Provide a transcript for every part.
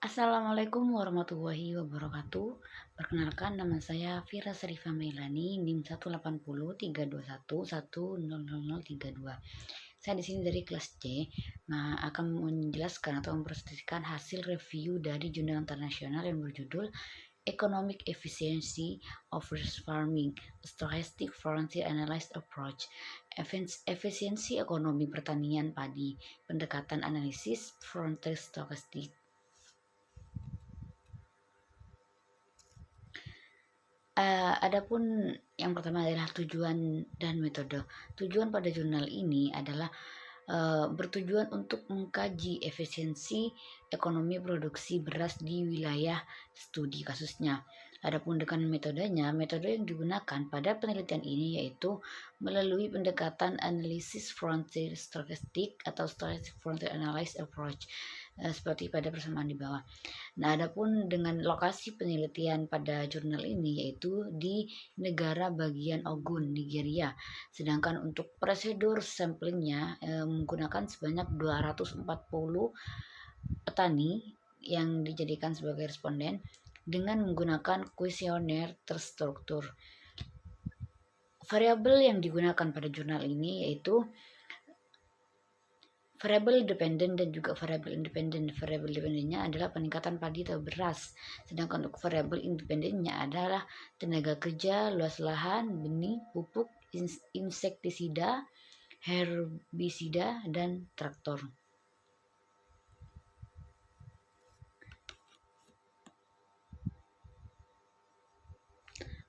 Assalamualaikum warahmatullahi wabarakatuh. Perkenalkan, nama saya Vira Serifa Mailani, NIM 18030110032. Saya di sini dari kelas C, akan menjelaskan atau mempresentasikan hasil review dari jurnal internasional yang berjudul Economic Efficiency of Rice Farming, a Stochastic Frontier Analysis Approach. Efisiensi ekonomi pertanian padi, pendekatan analisis frontier stochastic. Adapun yang pertama adalah tujuan dan metode. Tujuan pada jurnal ini adalah bertujuan untuk mengkaji efisiensi ekonomi produksi beras di wilayah studi kasusnya. Adapun dengan metodenya, metode yang digunakan pada penelitian ini yaitu melalui pendekatan analisis frontier stochastic atau stochastic frontier analysis approach, seperti pada persamaan di bawah. Nah, adapun dengan lokasi penelitian pada jurnal ini yaitu di negara bagian Ogun, Nigeria. Sedangkan untuk prosedur samplingnya menggunakan sebanyak 240 petani yang dijadikan sebagai responden dengan menggunakan kuesioner terstruktur. Variabel yang digunakan pada jurnal ini yaitu variabel dependen dan juga variabel independen. Variabel dependennya adalah peningkatan padi atau beras, sedangkan untuk variabel independennya adalah tenaga kerja, luas lahan, benih, pupuk, insektisida, herbisida, dan traktor.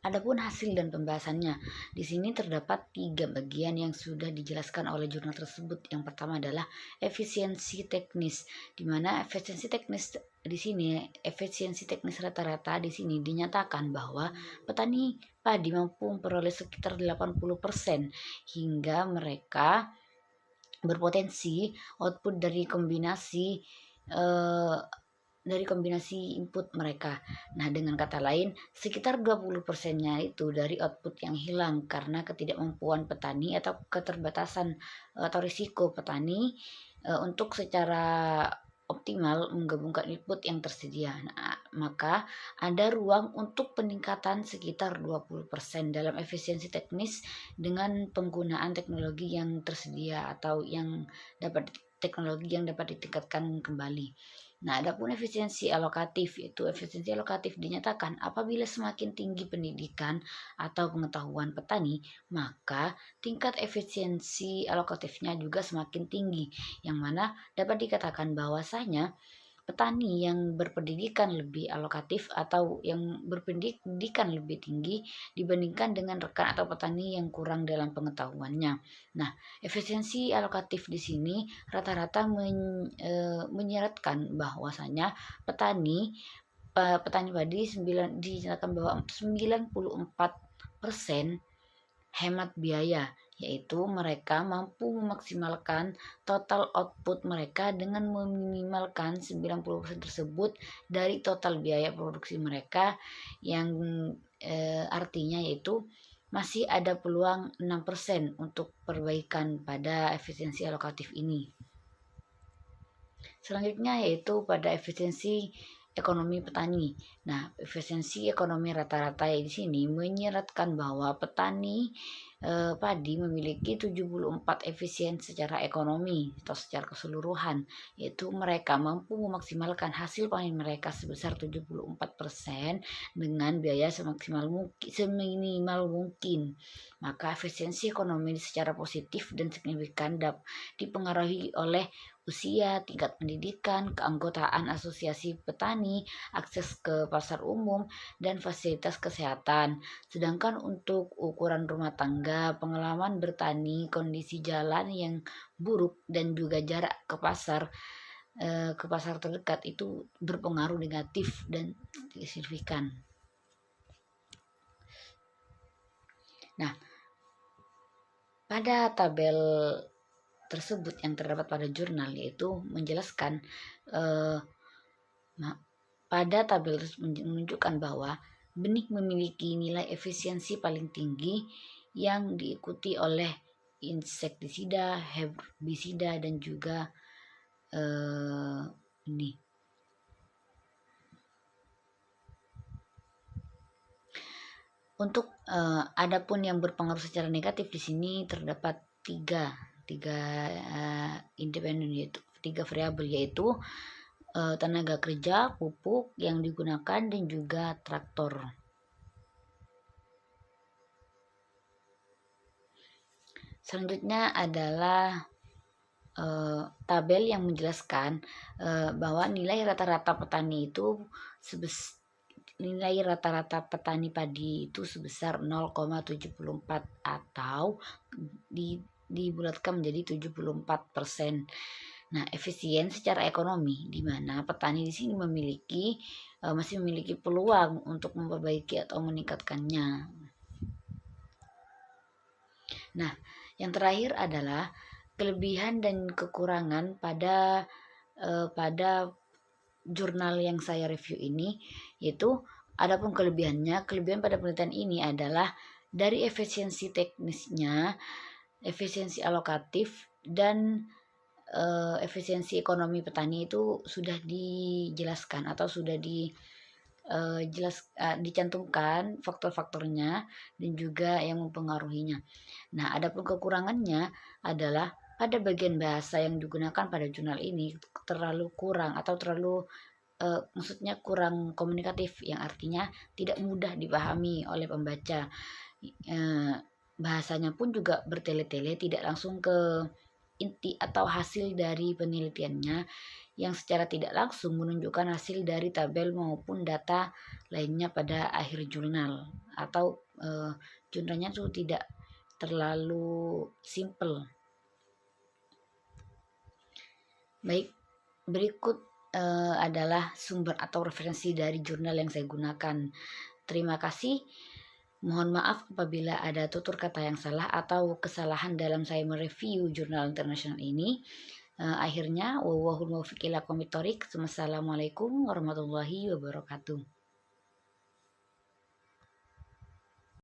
Adapun hasil dan pembahasannya, di sini terdapat 3 bagian yang sudah dijelaskan oleh jurnal tersebut. Yang pertama adalah efisiensi teknis, di mana efisiensi teknis di sini, efisiensi teknis rata-rata di sini dinyatakan bahwa petani padi mampu memperoleh sekitar 80% hingga mereka berpotensi output dari kombinasi input mereka. Nah, dengan kata lain, sekitar 20%-nya itu dari output yang hilang karena ketidakmampuan petani atau keterbatasan atau risiko petani untuk secara optimal menggabungkan input yang tersedia. Nah, maka ada ruang untuk peningkatan sekitar 20% dalam efisiensi teknis dengan penggunaan teknologi yang tersedia atau teknologi yang dapat ditingkatkan kembali. Nah, adapun efisiensi alokatif, itu efisiensi alokatif dinyatakan apabila semakin tinggi pendidikan atau pengetahuan petani, maka tingkat efisiensi alokatifnya juga semakin tinggi, yang mana dapat dikatakan bahwasanya petani yang berpendidikan lebih alokatif atau yang berpendidikan lebih tinggi dibandingkan dengan rekan atau petani yang kurang dalam pengetahuannya. Nah, efisiensi alokatif di sini rata-rata menyeratkan bahwasanya petani padi dinyatakan bahwa 94% hemat biaya, yaitu mereka mampu memaksimalkan total output mereka dengan meminimalkan 90% tersebut dari total biaya produksi mereka, yang artinya yaitu masih ada peluang 6% untuk perbaikan pada efisiensi alokatif ini. Selanjutnya yaitu pada efisiensi ekonomi petani. Nah, efisiensi ekonomi rata-rata di sini menyeratkan bahwa petani padi memiliki 74 efisien secara ekonomi atau secara keseluruhan, yaitu mereka mampu memaksimalkan hasil panen mereka sebesar 74% dengan biaya seminimal mungkin. Maka efisiensi ekonomi secara positif dan signifikan dipengaruhi oleh usia, tingkat pendidikan, keanggotaan asosiasi petani, akses ke pasar umum, dan fasilitas kesehatan. Sedangkan untuk ukuran rumah tangga, pengalaman bertani, kondisi jalan yang buruk, dan juga jarak ke pasar terdekat itu berpengaruh negatif dan signifikan. Nah, pada tabel tersebut yang terdapat pada jurnal yaitu menjelaskan pada tabel menunjukkan bahwa benih memiliki nilai efisiensi paling tinggi yang diikuti oleh insektisida, herbisida, dan juga Untuk adapun yang berpengaruh secara negatif di sini terdapat tiga tiga independen, yaitu tiga variabel, yaitu tenaga kerja, pupuk yang digunakan, dan juga traktor. Selanjutnya adalah tabel yang menjelaskan bahwa nilai rata-rata petani padi itu sebesar 0,74, atau dibulatkan menjadi 74%. Nah, efisien secara ekonomi, di mana petani di sini masih memiliki peluang untuk memperbaiki atau meningkatkannya. Nah, yang terakhir adalah kelebihan dan kekurangan pada jurnal yang saya review ini, yaitu adapun kelebihan pada penelitian ini adalah dari efisiensi teknisnya, efisiensi alokatif, dan efisiensi ekonomi petani itu sudah dijelaskan atau sudah dicantumkan faktor-faktornya dan juga yang mempengaruhinya. Nah, adapun kekurangannya adalah pada bagian bahasa yang digunakan pada jurnal ini terlalu kurang atau maksudnya kurang komunikatif, yang artinya tidak mudah dipahami oleh pembaca. Bahasanya pun juga bertele-tele, tidak langsung ke inti atau hasil dari penelitiannya, yang secara tidak langsung menunjukkan hasil dari tabel maupun data lainnya pada akhir jurnal, atau jurnalnya itu tidak terlalu simple. Baik, berikut adalah sumber atau referensi dari jurnal yang saya gunakan. Terima kasih. Mohon maaf apabila ada tutur kata yang salah atau kesalahan dalam saya mereview jurnal internasional ini. Akhirnya, wallahul muwaffiq ila aqwamit thoriq. Wassalamualaikum warahmatullahi wabarakatuh.